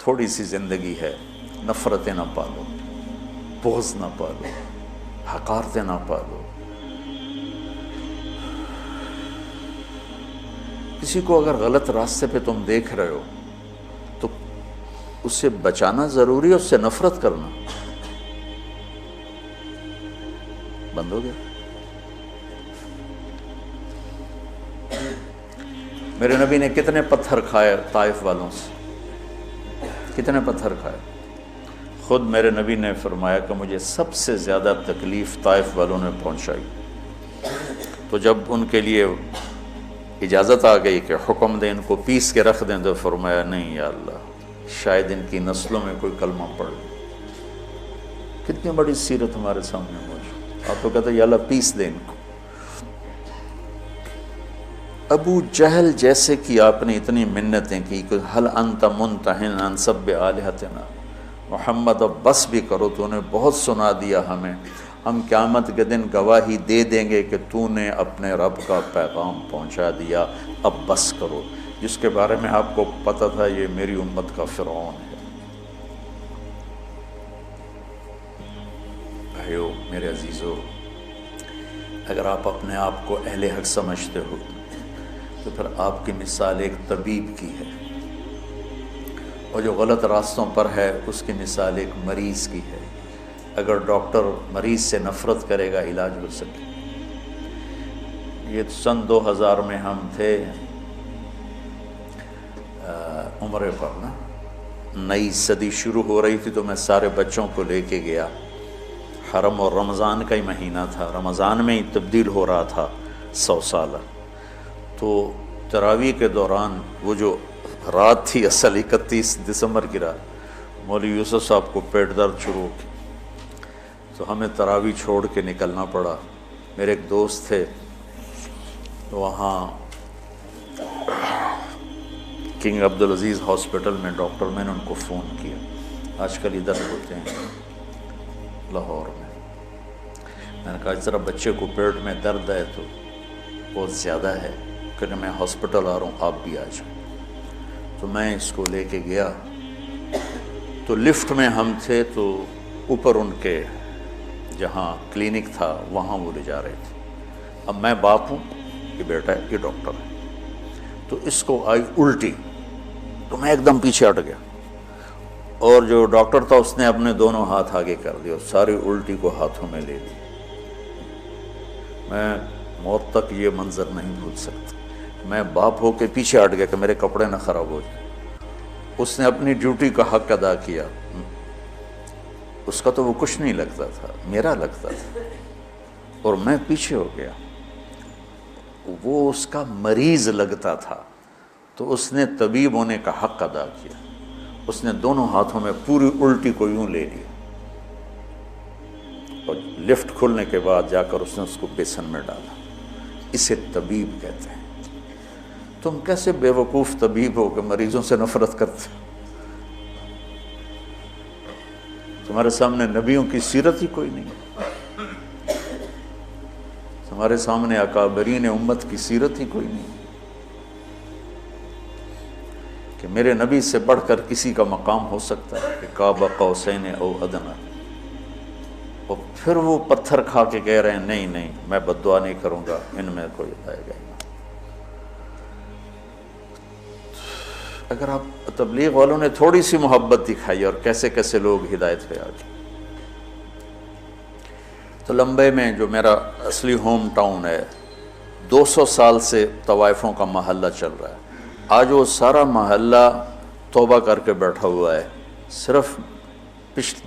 تھوڑی سی زندگی ہے، نفرتیں نہ پالو، بغض نہ پالو، حقارتیں نہ پالو۔ کسی کو اگر غلط راستے پہ تم دیکھ رہے ہو تو اس سے بچانا ضروری ہے، اس سے نفرت کرنا بند ہو گیا۔ میرے نبی نے کتنے پتھر کھائے طائف والوں سے، کتنے پتھر کھائے۔ خود میرے نبی نے فرمایا کہ مجھے سب سے زیادہ تکلیف طائف والوں نے پہنچائی۔ تو جب ان کے لیے اجازت آ گئی کہ حکم دیں ان کو پیس کے رکھ دیں، تو فرمایا نہیں یا اللہ، شاید ان کی نسلوں میں کوئی کلمہ پڑھ لے۔ کتنی بڑی سیرت ہمارے سامنے موجود۔ آپ تو کہتے ہیں یا اللہ پیس دیں ان کو۔ ابو جہل جیسے کی آپ نے اتنی منتیں کی کہ حل انت منتہن عن سب آلہتنا، محمد اب بس بھی کرو، تو نے بہت سنا دیا ہمیں، ہم قیامت کے دن گواہی دے دیں گے کہ تو نے اپنے رب کا پیغام پہنچا دیا، اب بس کرو۔ جس کے بارے میں آپ کو پتہ تھا یہ میری امت کا فرعون ہے۔ بھائیو میرے عزیزو، اگر آپ اپنے آپ کو اہل حق سمجھتے ہو تو پھر آپ کی مثال ایک طبیب کی ہے، اور جو غلط راستوں پر ہے اس کی مثال ایک مریض کی ہے۔ اگر ڈاکٹر مریض سے نفرت کرے گا علاج ہو سکے۔ یہ سن 2000 میں ہم تھے عمرے پر نا، نئی صدی شروع ہو رہی تھی، تو میں سارے بچوں کو لے کے گیا حرم، اور رمضان کا ہی مہینہ تھا، رمضان میں ہی تبدیل ہو رہا تھا 100 سالہ۔ تو تراویح کے دوران وہ جو رات تھی اصل 31 دسمبر کی رات، مولوی یوسف صاحب کو پیٹ درد شروع ہو گئی، تو ہمیں تراویح چھوڑ کے نکلنا پڑا۔ میرے ایک دوست تھے وہاں کنگ عبدالعزیز ہاسپٹل میں ڈاکٹر، میں نے ان کو فون کیا، آج کل ادھر ہوتے ہیں لاہور میں نے کہا اس طرح بچے کو پیٹ میں درد ہے تو بہت زیادہ ہے کہ میں ہاسپٹل آ رہا ہوں، آپ بھی آ جائیں۔ تو میں اس کو لے کے گیا، تو لفٹ میں ہم تھے، تو اوپر ان کے جہاں کلینک تھا وہاں وہ لے جا رہے تھے۔ اب میں باپ ہوں، یہ بیٹا ہے، یہ ڈاکٹر ہے، تو اس کو آئی الٹی، تو میں ایک دم پیچھے ہٹ گیا، اور جو ڈاکٹر تھا اس نے اپنے دونوں ہاتھ آگے کر دیا، ساری الٹی کو ہاتھوں میں لے لی۔ میں موت تک یہ منظر نہیں بھول سکتا۔ میں باپ ہو کے پیچھے ہٹ گیا کہ میرے کپڑے نہ خراب ہو جائیں۔ اس نے اپنی ڈیوٹی کا حق ادا کیا، اس کا تو وہ کچھ نہیں لگتا تھا، میرا لگتا تھا، اور میں پیچھے ہو گیا۔ وہ اس کا مریض لگتا تھا، تو اس نے طبیب ہونے کا حق ادا کیا، اس نے دونوں ہاتھوں میں پوری الٹی کو یوں لے لیا، اور لفٹ کھلنے کے بعد جا کر اس نے اس کو بیسن میں ڈالا۔ اسے طبیب کہتے ہیں۔ تم کیسے بے وقوف طبیب ہو کہ مریضوں سے نفرت کرتے؟ تمہارے سامنے نبیوں کی سیرت ہی کوئی نہیں، تمہارے سامنے اکابرین امت کی سیرت ہی کوئی نہیں، کہ میرے نبی سے بڑھ کر کسی کا مقام ہو سکتا ہے کہ قاب قوسین او ادنی، اور پھر وہ پتھر کھا کے کہہ رہے ہیں نہیں نہیں میں بد دعا نہیں کروں گا، ان میں کوئی آئے گا۔ اگر آپ تبلیغ والوں نے تھوڑی سی محبت دکھائی اور کیسے کیسے لوگ ہدایت پہ آ گئے۔ تو لمبے میں جو میرا اصلی ہوم ٹاؤن ہے، 200 سال سے طوائفوں کا محلہ چل رہا ہے، آج وہ سارا محلہ توبہ کر کے بیٹھا ہوا ہے، صرف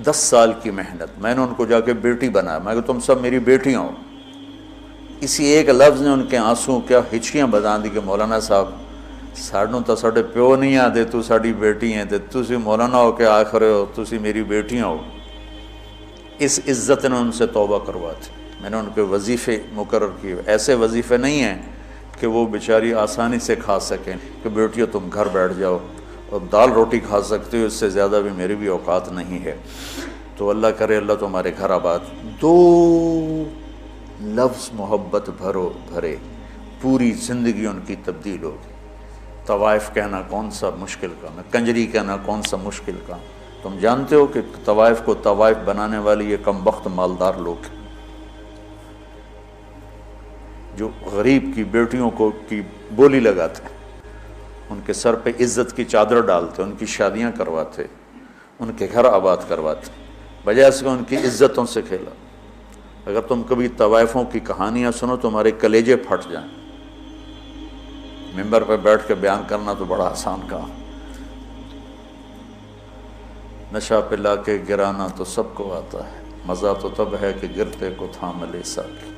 10 سال کی محنت۔ میں نے ان کو جا کے بیٹی بنایا، میں کہ تم سب میری بیٹیاں ہو۔ اسی ایک لفظ نے ان کے آنسوں کیا ہچکیاں بتا دی کہ مولانا صاحب سانوں تو ساڈے پیو نہیں آتے، تو ساڈی بیٹی ہیں، تے تسی مولانا ہو کے آخر ہو تسی میری بیٹیاں ہو۔ اس عزت نے ان سے توبہ کرواتی۔ میں نے ان کے وظیفے مقرر کیے، ایسے وظیفے نہیں ہیں کہ وہ بیچاری آسانی سے کھا سکیں کہ بیٹیوں تم گھر بیٹھ جاؤ اور دال روٹی کھا سکتے ہو، اس سے زیادہ بھی میری بھی اوقات نہیں ہے۔ تو اللہ کرے اللہ تمہارے گھر آباد۔ 2 لفظ محبت بھرے، پوری زندگی ان کی تبدیل ہوگی۔ طوائف کہنا کون سا مشکل کام ہے، کنجری کہنا کون سا مشکل کام؟ تم جانتے ہو کہ طوائف کو طوائف بنانے والی یہ کم بخت مالدار لوگ ہیں جو غریب کی بیٹیوں کو کی بولی لگاتے ہیں، ان کے سر پہ عزت کی چادر ڈالتے، ان کی شادیاں کرواتے، ان کے گھر آباد کرواتے، بجائے اس کے ان کی عزتوں سے کھیلا۔ اگر تم کبھی طوائفوں کی کہانیاں سنو تمہارے کلیجے پھٹ جائیں۔ ممبر پہ بیٹھ کے بیان کرنا تو بڑا آسان کام، نشہ پلا کے گرانا تو سب کو آتا ہے، مزہ تو تب ہے کہ گرتے کو تھام لے ساکی۔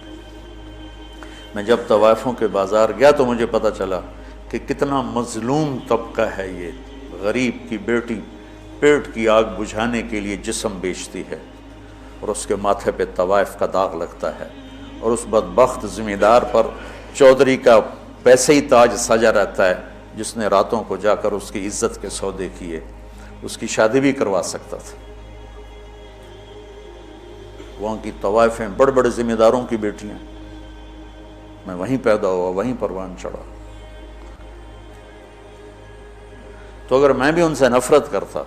میں جب طوائفوں کے بازار گیا تو مجھے پتہ چلا کہ کتنا مظلوم طبقہ ہے یہ، غریب کی بیٹی پیٹ کی آگ بجھانے کے لیے جسم بیچتی ہے اور اس کے ماتھے پہ طوائف کا داغ لگتا ہے، اور اس بدبخت ذمہ دار پر چودھری کا پیسے ہی تاج سجا رہتا ہے جس نے راتوں کو جا کر اس کی عزت کے سودے کیے، اس کی شادی بھی کروا سکتا تھا۔ وہاں کی طوائفیں بڑے بڑے ذمہ داروں کی بیٹیاں، میں وہیں پیدا ہوا، وہیں پروان چڑھا۔ تو اگر میں بھی ان سے نفرت کرتا،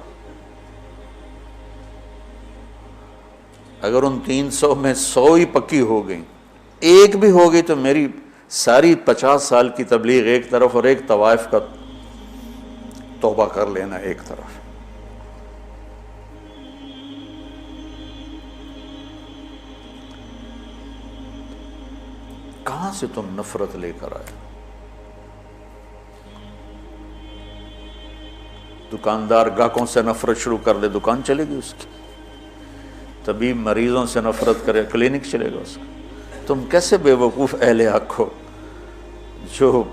اگر ان 300 میں 100 ہی پکی ہو گئیں، ایک بھی ہو گئی، تو میری ساری 50 سال کی تبلیغ ایک طرف اور ایک طوائف کا توبہ کر لینا ایک طرف۔ کہاں سے تم نفرت لے کر آئے؟ دکاندار گاہکوں سے نفرت شروع کر دے، دکان چلے گی اس کی۔ طبیب مریضوں سے نفرت کرے، کلینک چلے گا اس کا۔ تم کیسے بے وقوف اہل حق ہو جو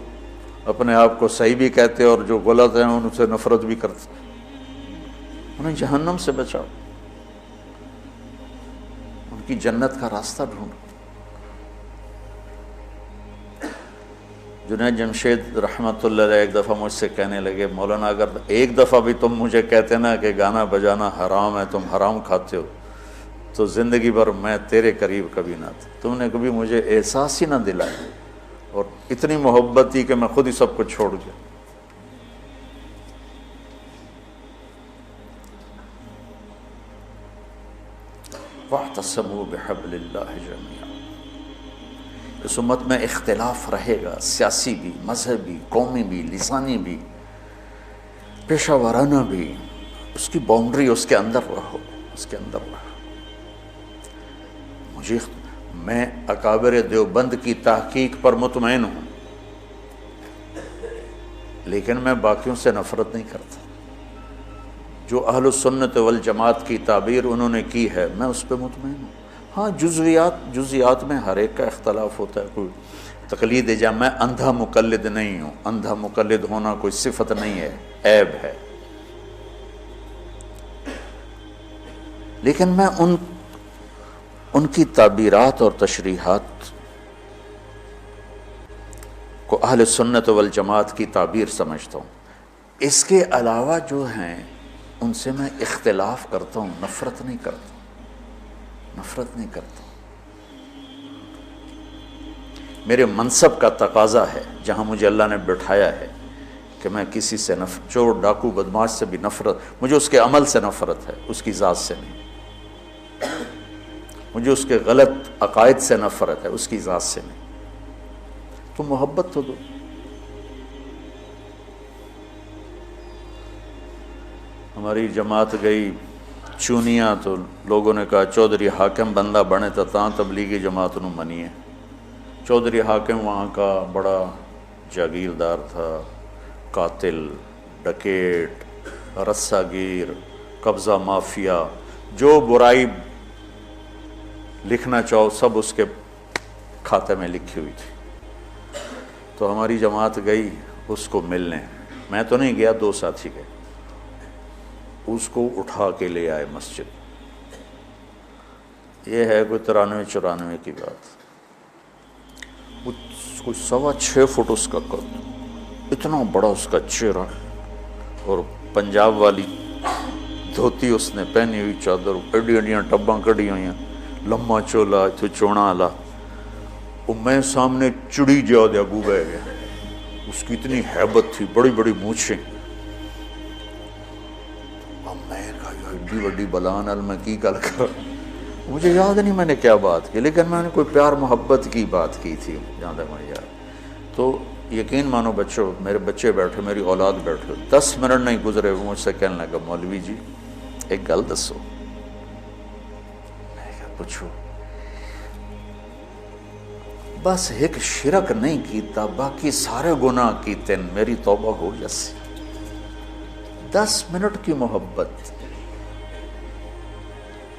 اپنے آپ کو صحیح بھی کہتے اور جو غلط ہیں ان سے نفرت بھی کرتے؟ انہیں جہنم سے بچاؤ، ان کی جنت کا راستہ ڈھونڈو۔ جنید جمشید رحمۃ اللہ علیہ ایک دفعہ مجھ سے کہنے لگے، مولانا اگر ایک دفعہ بھی تم مجھے کہتے نا کہ گانا بجانا حرام ہے، تم حرام کھاتے ہو، تو زندگی بھر میں تیرے قریب کبھی نہ تھا۔ تم نے کبھی مجھے احساس ہی نہ دلایا، اور اتنی محبت تھی کہ میں خود ہی سب کو چھوڑ گیا۔ وَاعْتَصِمُوا بِحَبْلِ اللَّهِ جَمِيعًا۔ اس امت میں اختلاف رہے گا، سیاسی بھی، مذہبی، قومی بھی، لسانی بھی، پیشہ ورانہ بھی، اس کی باؤنڈری اس کے اندر رہو، اس کے اندر رہو۔ میں اکابر دیوبند کی تحقیق پر مطمئن ہوں، لیکن میں باقیوں سے نفرت نہیں کرتا۔ جو اہل السنت والجماعت کی تعبیر انہوں نے کی ہے میں اس پہ مطمئن ہوں۔ ہاں جزیات میں ہر ایک کا اختلاف ہوتا ہے، کوئی تقلید جا، میں اندھا مقلد نہیں ہوں، اندھا مقلد ہونا کوئی صفت نہیں ہے، عیب ہے۔ لیکن میں ان کی تعبیرات اور تشریحات کو اہل سنت والجماعت کی تعبیر سمجھتا ہوں۔ اس کے علاوہ جو ہیں ان سے میں اختلاف کرتا ہوں، نفرت نہیں کرتا، نفرت نہیں کرتا۔ میرے منصب کا تقاضا ہے، جہاں مجھے اللہ نے بٹھایا ہے، کہ میں کسی سے چور ڈاکو بدماش سے بھی نفرت، مجھے اس کے عمل سے نفرت ہے، اس کی ذات سے نہیں۔ مجھے اس کے غلط عقائد سے نفرت ہے، اس کی ذات سے نہیں۔ تو محبت تو دو۔ ہماری جماعت گئی چونیاں، تو لوگوں نے کہا چودھری حاکم بندہ بنے تو تاں تبلیغی جماعت نو منیے۔ چودھری حاکم وہاں کا بڑا جاگیردار تھا، قاتل، ڈکیٹ، رسہ گیر، قبضہ مافیا، جو برائی لکھنا چاہو سب اس کے کھاتے میں لکھی ہوئی تھی۔ تو ہماری جماعت گئی اس کو ملنے، میں تو نہیں گیا، 2 ساتھی گئے، اس کو اٹھا کے لے آئے مسجد۔ یہ ہے کوئی 93-94 کی بات، کوئی 6.25 فٹ اس کا قد، اتنا بڑا اس کا چہرہ، اور پنجاب والی دھوتی اس نے پہنی ہوئی، چادر، ایڈی ایڈیاں ٹباں کڑی ہوئی ہیں، لمبا چولا، چونا والا، اور میں سامنے چڑی جا دیا گو بہ گیا۔ اس کی اتنی ہیبت تھی، بڑی بڑی مونچھیں. اب میں کہا یار ایڈی بڑی بلان ال میں کی گل کر، مجھے یاد نہیں میں نے کیا بات کی، لیکن میں نے کوئی پیار محبت کی بات کی تھی جہاں تک مجھے یاد. تو یقین مانو بچوں، میرے بچے بیٹھے، میری اولاد بیٹھے، 10 منٹ نہیں گزرے وہ مجھ سے کہنے لگا مولوی جی ایک گل دسو. میں کہا پوچھو. بس ایک شرک نہیں کیتا، باقی سارے گناہ کیتے، میری توبہ ہو جیسی. 10 منٹ کی محبت،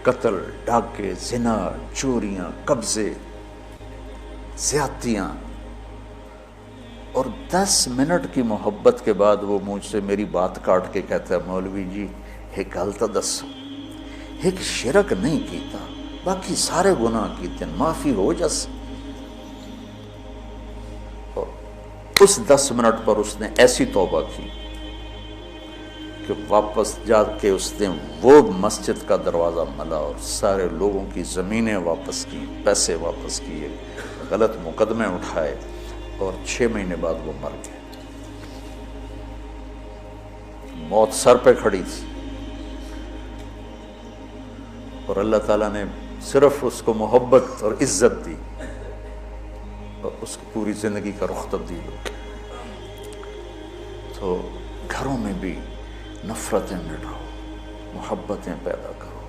قتل، ڈاکے، زنا، چوریاں، قبضے، زیادتیاں، اور 10 منٹ کی محبت کے بعد وہ مجھ سے میری بات کاٹ کے کہتا ہے مولوی جی ایک گل تو دسو، ایک شرک نہیں کیتا باقی سارے گناہ کیتے، معافی ہو جیسی. اس 10 منٹ پر اس نے ایسی توبہ کی کہ واپس جا کے اس نے وہ مسجد کا دروازہ ملا اور سارے لوگوں کی زمینیں واپس کی، پیسے واپس کیے، غلط مقدمے اٹھائے، اور 6 مہینے بعد وہ مر گئے. موت سر پہ کھڑی تھی اور اللہ تعالیٰ نے صرف اس کو محبت اور عزت دی اور اس کی پوری زندگی کا رخ تبدیل ہو گیا. تو گھروں میں بھی نفرتیں مٹاؤ، محبتیں پیدا کرو.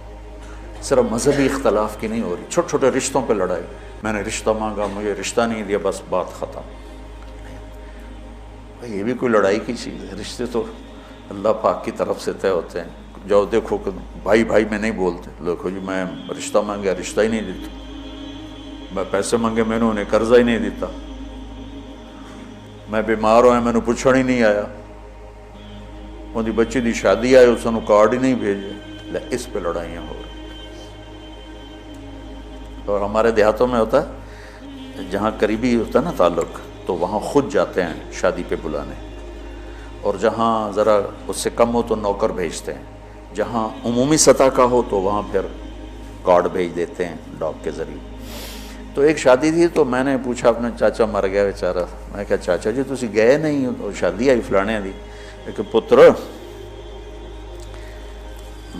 صرف مذہبی اختلاف کی نہیں ہو رہی، چھوٹے چھوٹے رشتوں پہ لڑائی، میں نے رشتہ مانگا مجھے رشتہ نہیں دیا بس بات ختم. یہ بھی کوئی لڑائی کی چیز ہے؟ رشتے تو اللہ پاک کی طرف سے طے ہوتے ہیں. جاؤ دیکھو کہ بھائی بھائی میں نہیں بولتے، دیکھو جی میں رشتہ مانگا رشتہ ہی نہیں دیتا، میں پیسے مانگے میں نے انہیں قرضہ ہی نہیں دیتا، میں بیمار ہویا میں نے پوچھنے ہی نہیں آیا، ان دی بچی دی شادی آئے اس نے کارڈ ہی نہیں بھیجے. اس پہ لڑائیاں ہو رہی. اور ہمارے دیہاتوں میں ہوتا ہے جہاں قریبی ہوتا ہے نا تعلق تو وہاں خود جاتے ہیں شادی پہ بلانے، اور جہاں ذرا اس سے کم ہو تو نوکر بھیجتے ہیں، جہاں عمومی سطح کا ہو تو وہاں پھر کارڈ بھیج دیتے ہیں ڈاک کے ذریعے. تو ایک شادی تھی تو میں نے پوچھا اپنے چاچا مر گیا بیچارہ، میں کہا چاچا جی تسی گئے نہیں ہو شادی آئی فلانے دی. کہ پتر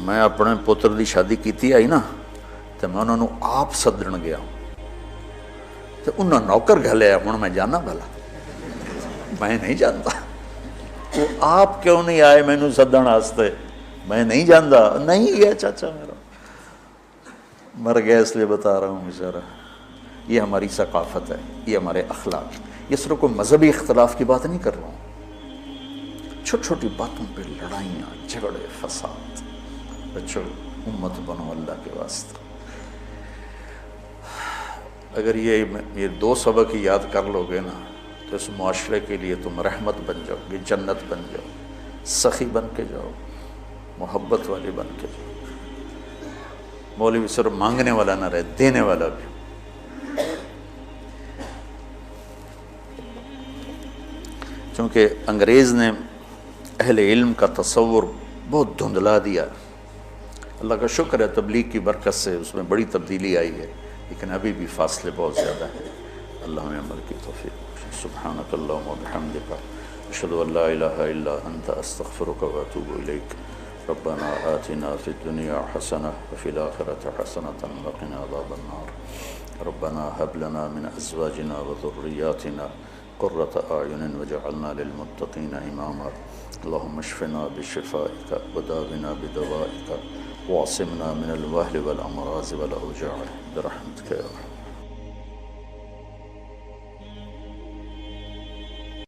میں اپنے پتر دی شادی کیتی آئی نا تو میں انہوں نے آپ سدن گیا تو انہوں نے نوکر گھلیا، ہوں میں جانا بھلا میں نہیں جانتا. وہ آپ کیوں نہیں آئے مینوں سدن واسطے؟ میں نہیں جانتا. نہیں گیا چاچا میرا مر گیا اس لیے بتا رہا ہوں بیچارہ. یہ ہماری ثقافت ہے، یہ ہمارے اخلاق. یہ صرف کوئی مذہبی اختلاف کی بات نہیں کر رہا ہوں، چھوٹی چھوٹی باتوں پہ لڑائیاں، جھگڑے، فساد. بچوں امت بنو اللہ کے واسطے. اگر یہ 2 سبق ہی یاد کر لو گے نا تو اس معاشرے کے لیے تم رحمت بن جاؤ گے، جنت بن جاؤ، سخی بن کے جاؤ، محبت والے بن کے جاؤ. مولوی صرف مانگنے والا نہ رہے، دینے والا بھی. چونکہ انگریز نے اہل علم کا تصور بہت دھندلا دیا. اللہ کا شکر ہے تبلیغ کی برکت سے اس میں بڑی تبدیلی آئی ہے، لیکن ابھی بھی فاصلے بہت زیادہ ہیں. اللہ ہمیں عمل کی توفیق. سبحانک اللہم و بحمدک اشہد ان لا الہ الا انت استغفرک و اتوب الیک. ربنا آتنا فی الدنیا حسنہ وفی الآخرۃ حسنۃ وقنا عذاب النار. ربنا هب لنا من ازواجنا وذریاتنا قرۃ اعین واجعلنا للمتقین اماما. اللهم اشفنا بشفائك وداونا بدوائك واعصمنا من الوهل والامراض والاوجاع برحمتك يا رب.